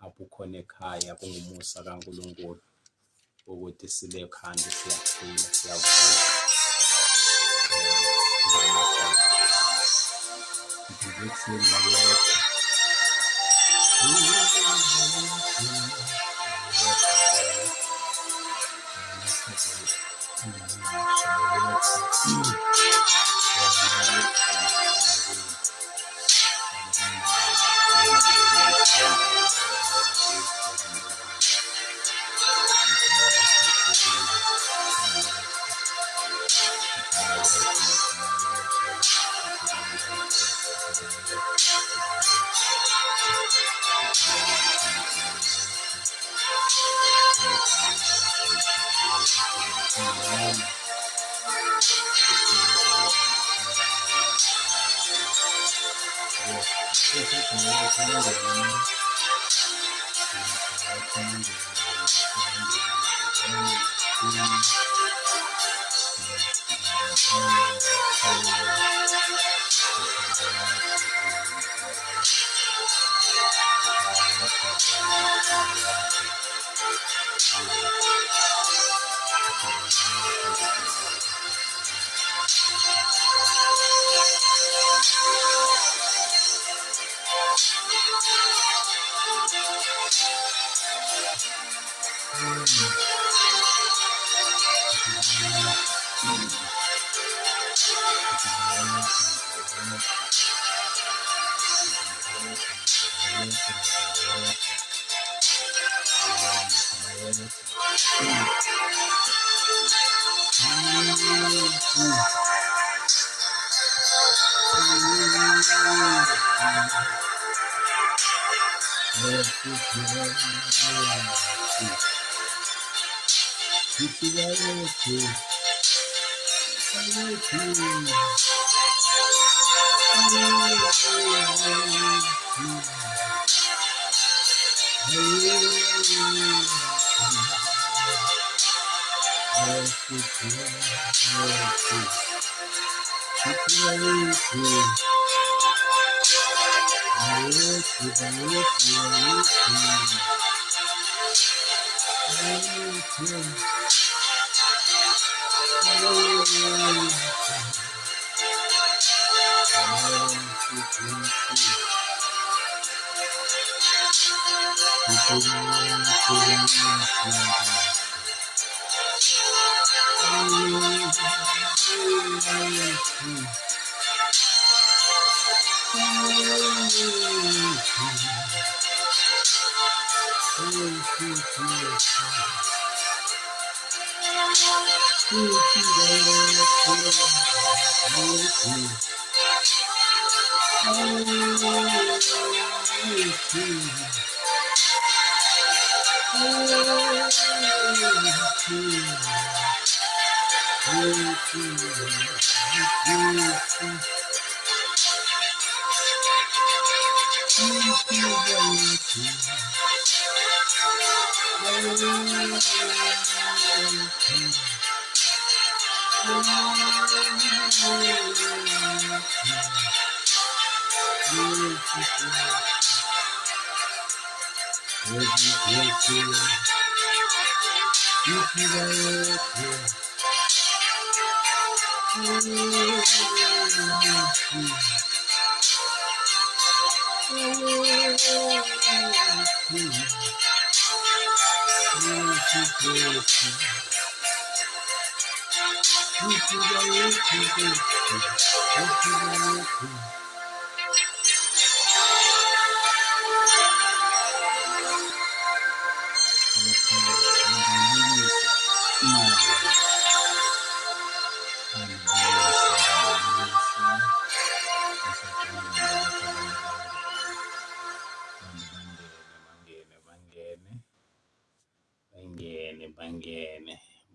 Abukhona ekhaya kungumusa kaNkulunkulu ukuthi sibe khanda siyaphila siyavuka.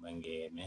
bangene.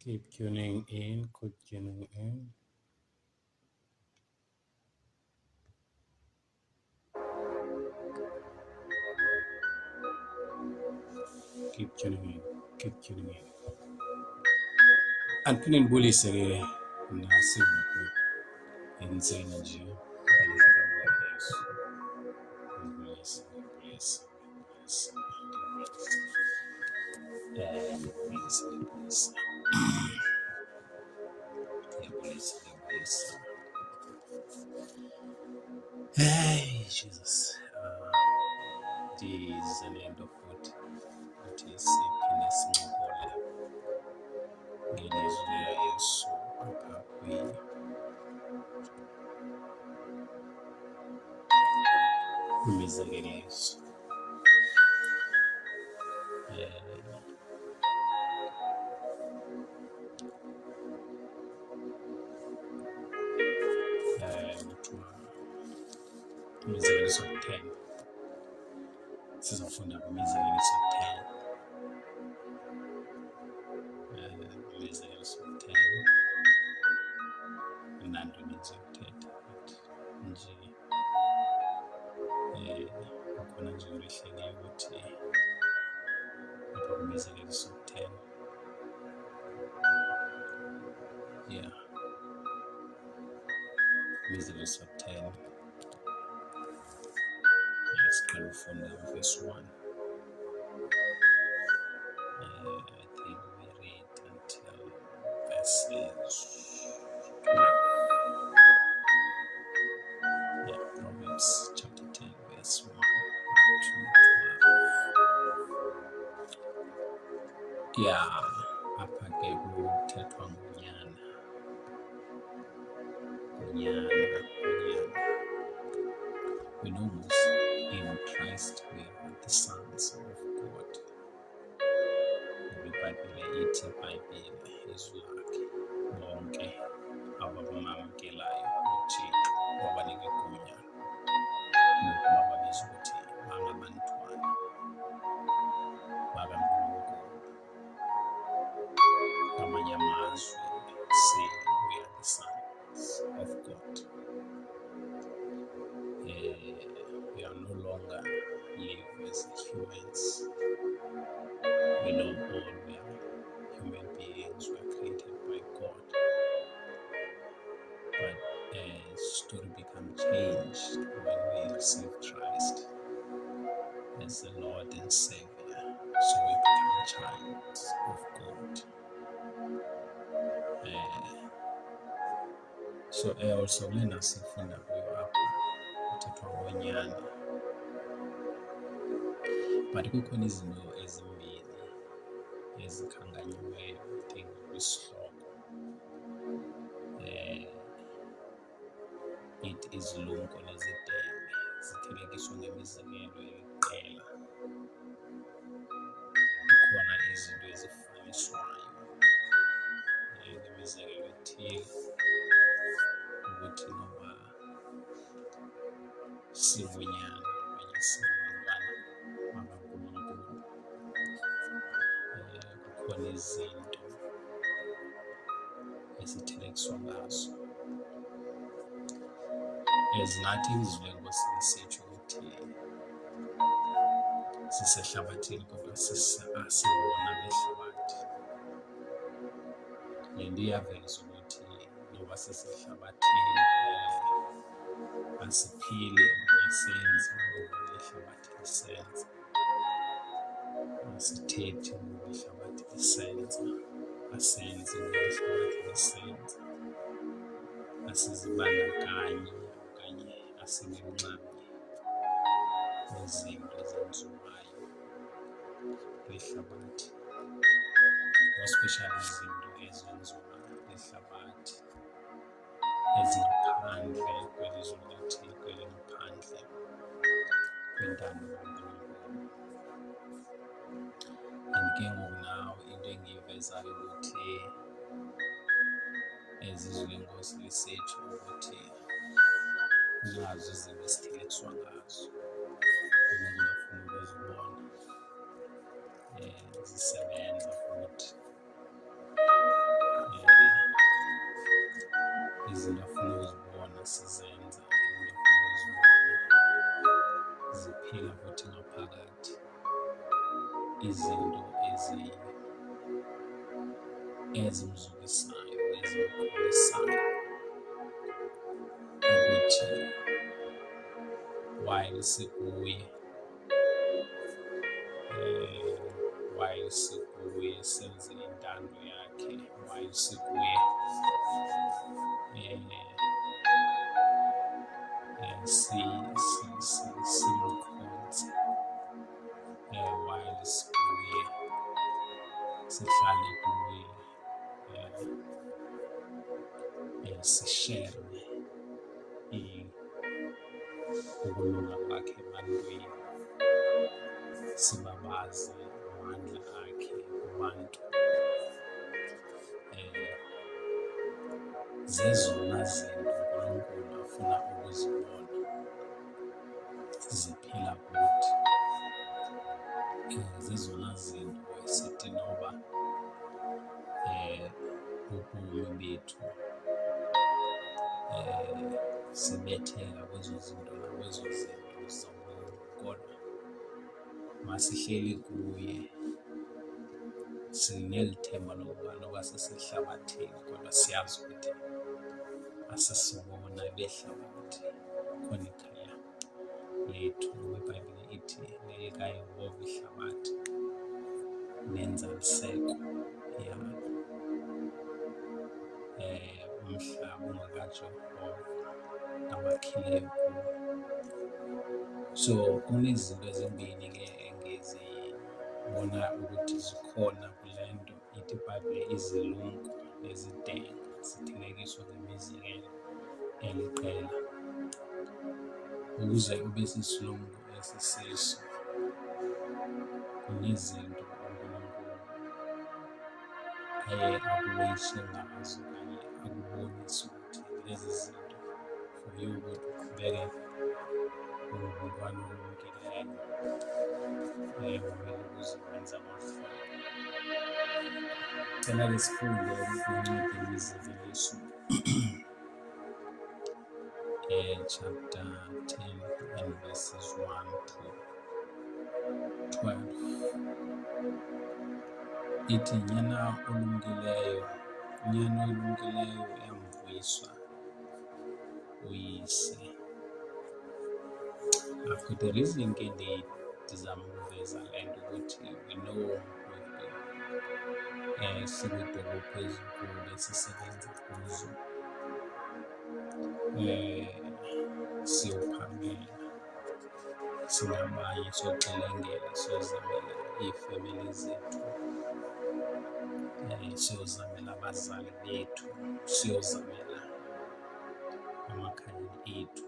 Keep tuning in, keep tuning in. Keep tuning in, keep tuning in. And pinin bullies again. Nasi insane energy. Bullies. Hey, Jesus. This is an end of what is happiness in Angola. It is where I so happy. Miseries. Miseries of 10. Sizofunda miseries of 10. Miseries of 10. Nando ngihlele ukuthi apha kumizekeliso 10, yeah, kumizekeliso 10, siqala ufunda verse 1. I think we read until verses 12. Yeah, Proverbs chapter 10, verse 1 to 12. Yeah, apha ke kuthethwa ngonyana. We know in Christ we are the sons of God. IBhayibhile ithi iBhayibhile izwi lakhe bonke abamamkelayo uThixo wabanika igunya lokuba babizwe ukuthi bangabantwana bakaNkulunkulu. Ngamanye amazwi say we are the sons of God. We are no longer live as humans. We know all we are human beings. We are created by God. But the story becomes changed when we receive Christ as the Lord and Savior. So we become child of God. So also lena sifunda kuyo apha kuthethwa ngonyana. But kukhona izinto ezimbili ezikhanganyiweyo kwisihloko. It izilumko nezidebe zithelekiswa ngemizekelo eliqela. Kukhona izinto ezifaniswayo ngemizekelo ethile ukuthi noba singonyana okanye singabantwana bakaNkulunkulu, kukhona izinto esithelekiswa ngazo ezingathi izwi lenkosi lisitsho ukuthi sisehlabathini kodwa asibona behlabathi. Le nto iyaveza ukuthi noba sisehlabathini asiphili asenzi ngoba ihlabathi lisenza, asithethi ngoba ihlabathi lisenza, asenzi ngoba ihlabathi lisenza, asizibandakanyi okanye asingenxamnye nezinto ezenziwayo kwihlabathi, especially izinto ezenziwa kwihlabathi ezingaphandle kwelizwe likaThixo, elingaphandle kwentando kaNkulunkulu. And ke ngoku nawe into engiyivezayo ukuthi izwi lenkosi lisitsho ukuthi nazo izinto esithelekiswa ngazo uNkulunkulu afuna ukuzibona zisebenza futhi. Izinto afuna uzibona sizenza, izinto afuna uzibona ziphila futhi ngaphakathi, izinto ezimzukisayo, ezimkholisayo ukuthi while sikuye senze intando yakhe, while sikuye simkhonze, while sikuye sihlale kuye, sishere ukulunga kwakhe ebantwini, sibabaze amandla akhe kubantu. Zezona zinto uNkulunkulu afuna ukuzibona ziphila kuthi. Zezona zinto esithi noba ubomi bethu sibetheka kwezo zinto nakwezo zinto zobomi, kodwa masihleli kuye sinelithemba lokuba noba sisehlabathini kodwa siyazi ukuthi asisibona lehlabathi khona ikhaya lethu. IBhayibhile ithi nelikayehova ihlabathi nenzaliseko yalo, umhlaba ungakajehova abakhileyo kuwo. So kunezinto ezimbili-ke engizibona ukuthi zikhona kule nto ithi iBhayibhile, izilungu nezidenga zithelekiswa ngemizekelo eliqela. Ukuze ube sisilungu esisiso, kunezinto uNkulunkulu aye akubonise ngazo kanye akubonise ukuthi lezi zinto for you ukuthi uqhubeke ngokubona okulungileyo kumele ukuziwenza ngohlobo. Cela-ke sifunde kwincwadi yemizekeliso chapter 10 and verses 1 to 12. Ithi unyana olumkileyo uyamvuyiswa uyise. After the reason ke ndizama ukuveza le nto ukuthi we know sikwidolophu ezinkulu esisebenza kuzo, siyophangela, sinabanye siyoxelengela, siyozamela iifemeli zethu, siyozamela abazali bethu, siyozamela amakhaya ethu.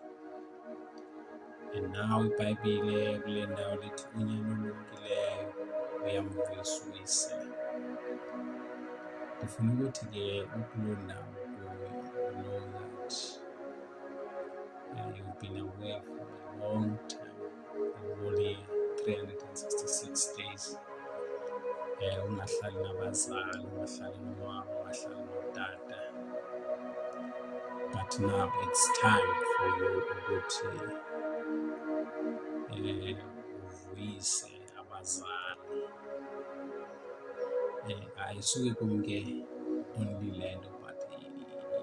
And now iBhayibhile kule ndawo lithi unyana olumkileyo uyamvuyisa uyise. Ndifuna ukuthi-ke ukuloo ndawo kuyo, know that you've been away for a long time, a whole year, 366 days. Ungahlali nabazali, ungahlali nomama, ungahlali notata. But now it's time for you ukuthi uvuyise abazali. Ayisuke kumke only le nto, but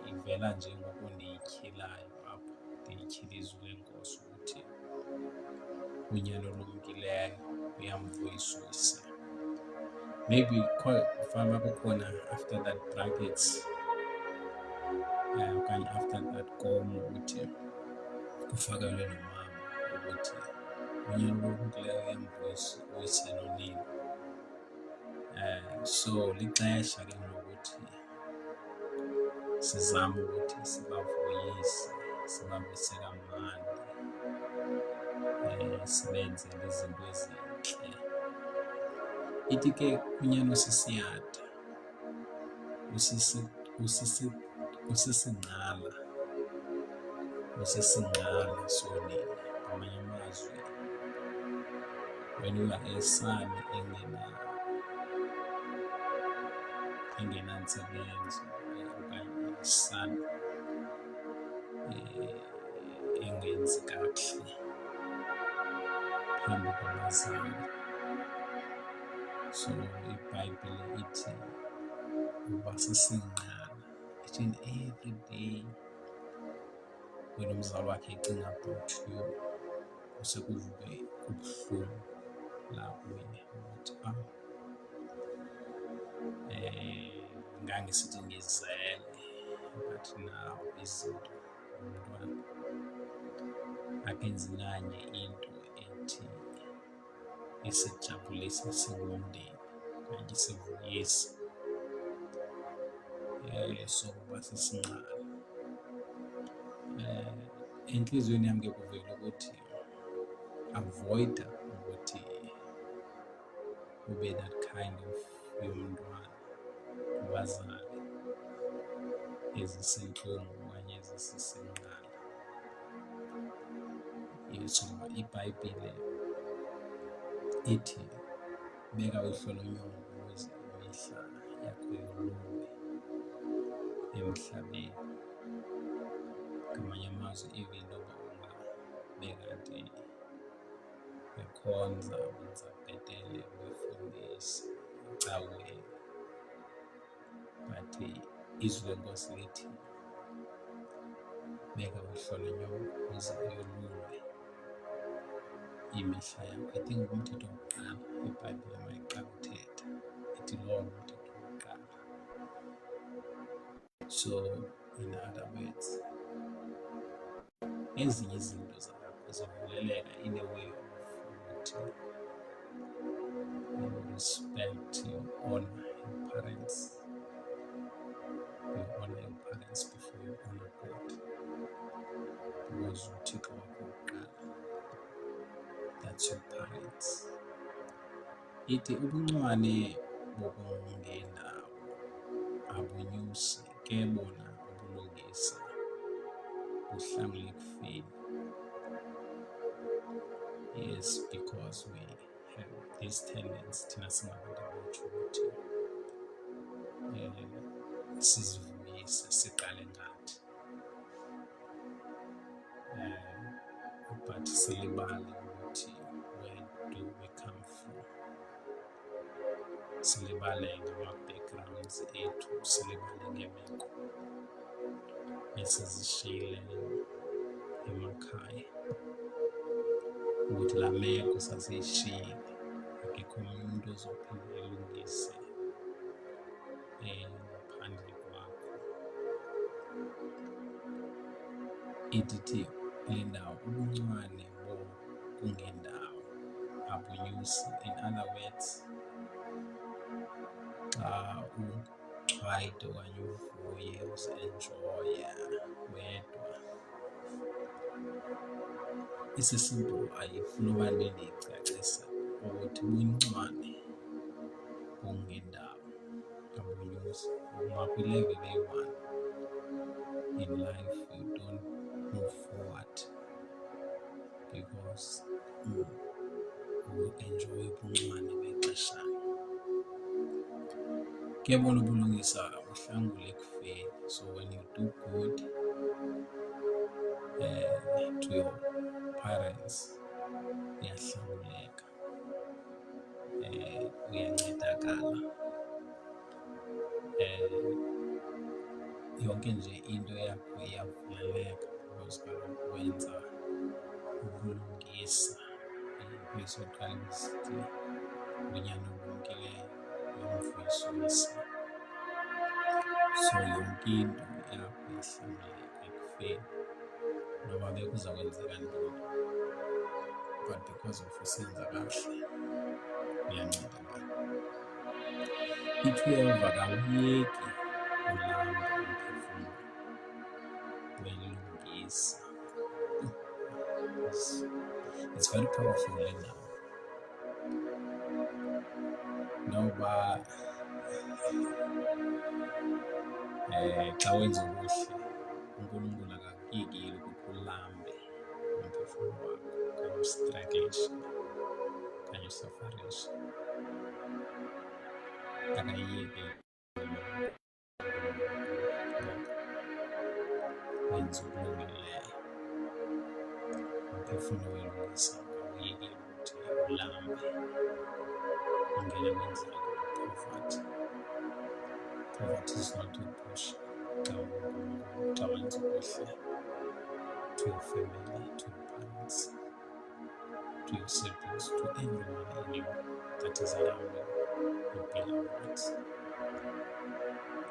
ivela nje ngoku ndiyityilayo apha, ndiyityhila izwi lenkosi ukuthi unyana olumkileyo uyamvuyisa uyise. Maybe fama kukhona after that brackets okanye after that komo ukuthi kufakelwe nomama ukuthi unyana olumkileyo uyamvuyisa uyise nonina. So lixesha ke lokuthi sizame ukuthi sibavuyise, sibavuyise kamnandi, sibenzele izinto ezintle. Ithi ke unyana usisiyada, usisingqala sonina. Ngamanye amazwi, when you are a son engenantsebenzo okanye son engenzi kakuhle phambi kwabazali. So iBhayibhile ithi uba sisingqala, each and every day when umzali wakhe ecinga about you, kusekuvuke kubuhlungu la kuye ukuthi ngangisithi ngizele, but now izinto umntwana akenzi nanye into ethi isijabulise singumndeni kanye sivuyise. So kuba sisingqala, enhliziyweni yami ke kuvela ukuthi avoida ukuthi ube that kind of yomntwana kubazali ezisenhlungu okanye ezisisingqala. So iBhayibhile ithi beka uhlolo ukuze imihla yakho yolunge emhlabeni. Ngamanye amazwi, even though ungabeka nje bekhonza wenza bhetele befundisa ecaweni, but izwi lenkosi lithi beka uhlolo uze uyolulwe imihla yakho. I think umthetho wokuqala iBhayibhile mayiqala uthetha ithi lowo umthetho wokuqala. So in other words, ezinye izinto zakho zivuleleka in a way of ukuthi you respect, you honor your parents. You honor your parents before you honor God. Because uThixo wakho wokuqala, that's your parents. Ithi ubuncwane bokungendawo abunyusi, ke bona ubulungisa buhlangule ekufeni. Yes, because we have this tendency thina singabantu abatsho ukuthi sizivuyise siqale ngathi, but silibale ukuthi where do we come from. Silibale ngama-backgrounds ethu, silibale ngemeko esizishiyile emakhaya, ukuthi laa meko sasiyishiyile akekho umuntu ozophinde elungise ngaphandle kwakho. Ithi le ndawo ubuncwane kungendawo abunyusi. In other words, xa uchwayite okanye uvuye uzi-enjoya wedwa, isisimple ayifuni uba ndiyicacisa ukuthi buncwane kungendawo abunyusi. Uma kwi-level eyi-one in life, you don't move forward because u-enjoy ubuncwane bexeshana. Kuyabona ubulungisa buhlangule ekufeni. So when you do good to your parents, uyahlanguleka, uyancedakala, yonke nje into yakho iyavuleleka because kaloku wenza ubulungisa. Into esokuqala isithi unyana olumkileyo uyamvuyisisa. So yonke into yakho ihlanguleka ekufeni, noba bekuza kwenzeka ntoni, but because of usenza kahle uyancedakala. Ithi uyeva kawuyeki ulamba umphefumlo welungisa. It's very powerful le ndawo. Noba xa wenza ubuhle uNkulunkulu akakuyekeli ukuthi ulambe umphefumlo wakho okanye ustruglishe okanye usafarishe. Akayiyekeli wenza okulungileyo. Umphefumlo welungisa akawuyekeli ukuthi ulambe ungene kwinzima poverty. Poverty is not to push xa wenza ubuhle to your family, to your parents, to your siblings, to everyone in you that is around you, your beloved.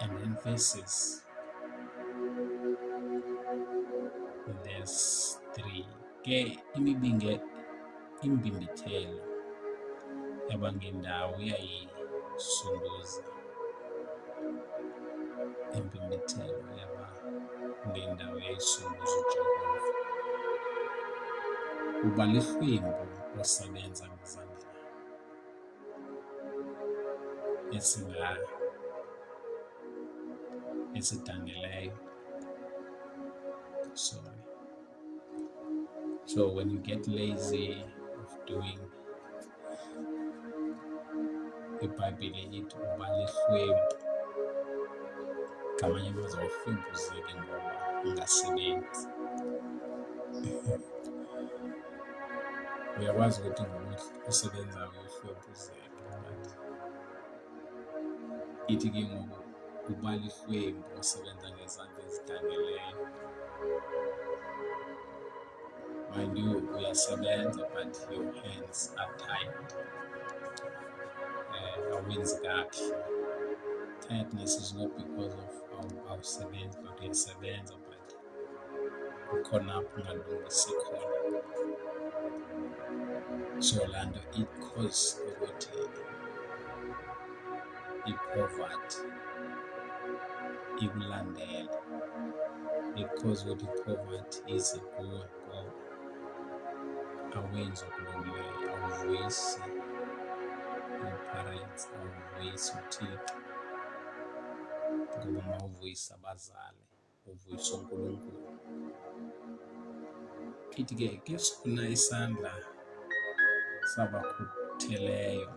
And then verses 3, ke imbimbithelo yabangendawo uyayisunduza. Imbimbithelo yabangendawo uyayisunduza uJehova. Uba lihlwempu osebenza ngezandla esidangeleyo. Sorry. So when you get lazy of doing, iBhayibhile ithi uba lihlwempu. Ngamanye amazwi awuhlwempuzeki ngoba ungasebenzi. uyakwazi ukuthi usebenza kwihlwempu zethu, but ithi ke ngoku uba lihlwempu osebenza ngezandla ezidangeleyo. Mind you, uyasebenza but your hands are tired. Awenzi kakuhle. Tiredness is not because of awusebenzi, but uyasebenza but ukhona apho ungalungisi khona. So laa nto i-cause ukuthi i-poverty ikulandele. Because ukuthi i-poverty ize kuwe ngoba awenzi okulungileyo, awuvuyisi ii-parents, awuvuyisi uThixo. Ngoba uma uvuyisa abazali, uvuyisa uNkulunkulu. Ithi ke sona isandla sabakhutheleyo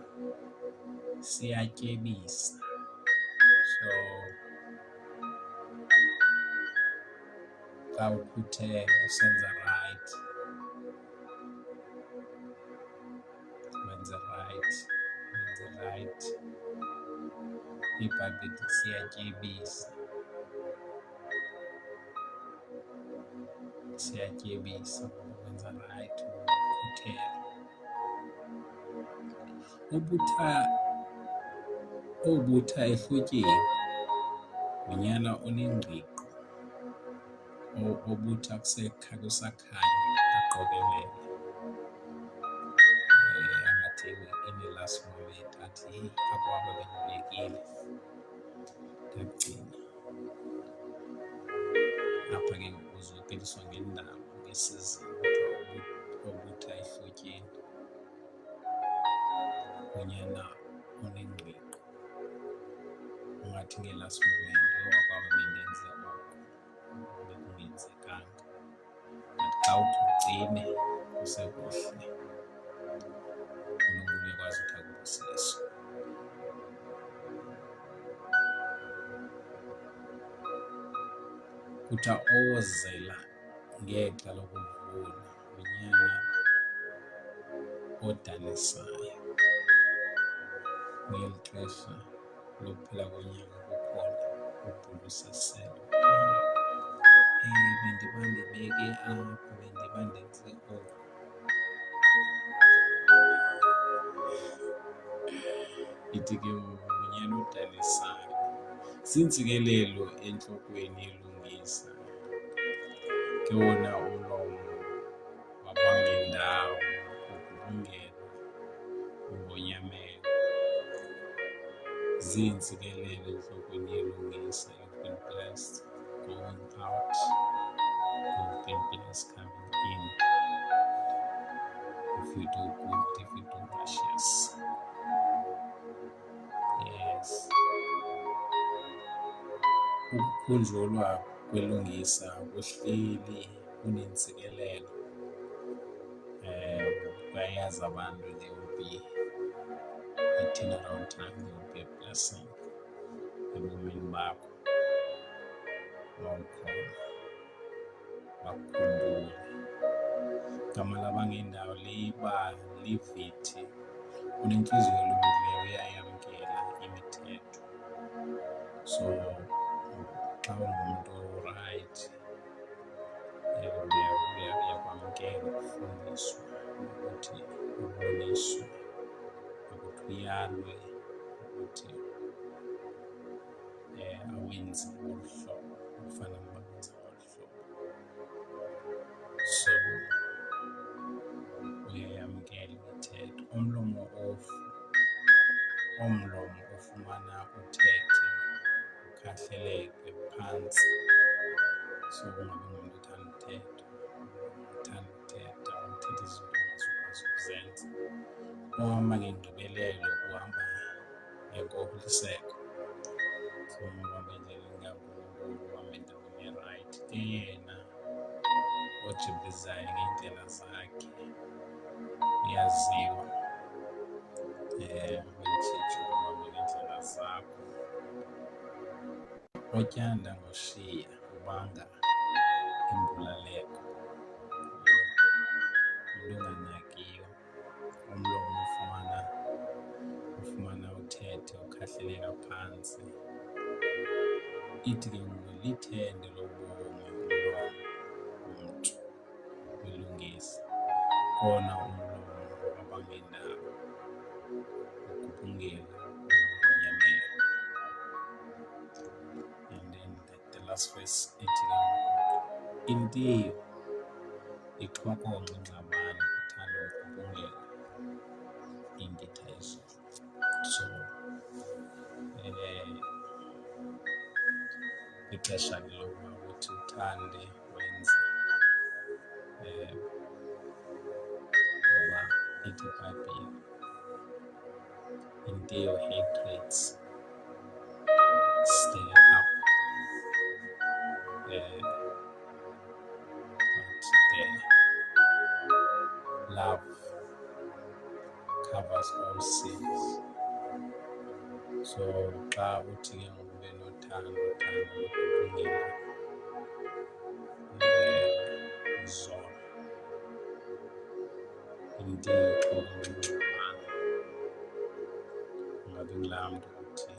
siyatyebisa. So xa ukhuthele usenza right, wenze right, iBhayibhile ithi siyatyebisa. Siyatyebisa wenza right, ukhuthele. Obutha ehlotyeni ngunyana onengqiqo, obutha kusakhanya aqokelele. Angathi in the last moment athi heyi akwaba bendibekile ndakugcina. Apha ke ngoku uzophiliswa ngendaba ngesizini kuthiwa obutha ehlotyeni ngunyana onengqiqo. Ungathi nge-last moment akwaba bendenze oku bekungenzekanga. But xa uthi ugcine kusekuhle, uNkulunkulu uyakwazi ukuthi akubusise. Kuthiwa owozela ngexa lokuvuna ngunyana odanisayo. Ngeli xesha lokuphela konyaka kukhona ubhulu usesele, bendiba ndibeke apha, bendiba ndenze oku. Ithi ke ngunyana odanisayo. Ziintsikelelo entlokweni elungisa ke wona umlomo wabangendawo ukugubungela ungonyamelo. Ziintsikelelo entlokweni elungisa. You've been blessed going out, you've been blessed coming in. If you do good, if you do righteous. Yes. Ukukhunjulwa kwelungisa kuhleli kunentsikelelo. Bayazi abantu there will be a turnaround time, there will be a blessing ebomini bakho mawukhona bakukhumbule. Igama labangendawo livithi. Unentliziyo elungileyo, uyayamkela imithetho. So xa ungumntu orayithi uyakwamkela ukufundiswa, ukuthi uboniswe, ukuthi uyalwe, ukuthi awenzi olu hlobo ufana nobenza olu hlobo. So uyayamkela imithetho. Umlomo ufumana uthethe ukhahleleke phantsi. So ungabi ngumntu uthanda uthetha, uthetha izinto ongazukwazi ukuzenza. Ohamba ngengqibelelo uhamba ngenkohliseko. So uhamba endleleni kaNkulunkulu, uhamba endaweni erayithi. Ke yena ojibilizayo ngeendlela zakhe uyaziwa. Belitshitsho ukuhamba ngeendlela zakho. Otyanda ngoshiya ubanga imbulaleko. Umntu onganakiyo phantsi, ithi ke ngoku lithende lobomi umlomo womntu uyilungise. Khona umlomo wabangendawo ukugubungela unyamelo. And then the last verse ithi ke ngoku intiyo ixhokonxa ingxabano kuthanda ukugubungela inkitha yezulu. So ixesha ke lokuba uthi uthande wenze, ngoba ithi iBhayibhile intiyo hatreds stir up, but the love covers all sins. So xa uthi ke ngoku ube nothando, uthando lokugubungela izono, intiyo ixhokonxa ingxabano, ungabi ngulaa mntu uthi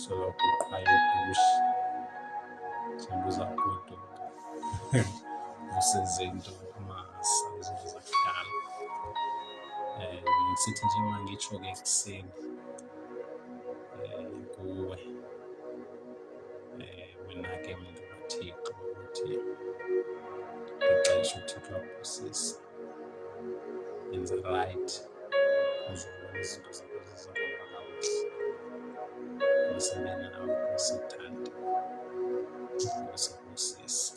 soloko uqhwaya igusha njengoba uzawugoduka usezinto amasa, izinto zakudala. Sithi nje mangitsho ke ekuseni kuwe, wena ke mntu kaThixo, ukuthi ixesha uThixo akubusisa, yenza right, uzobona izinto zakho zizahamba kakuhle. Usemena nawe, usithande, usibusise.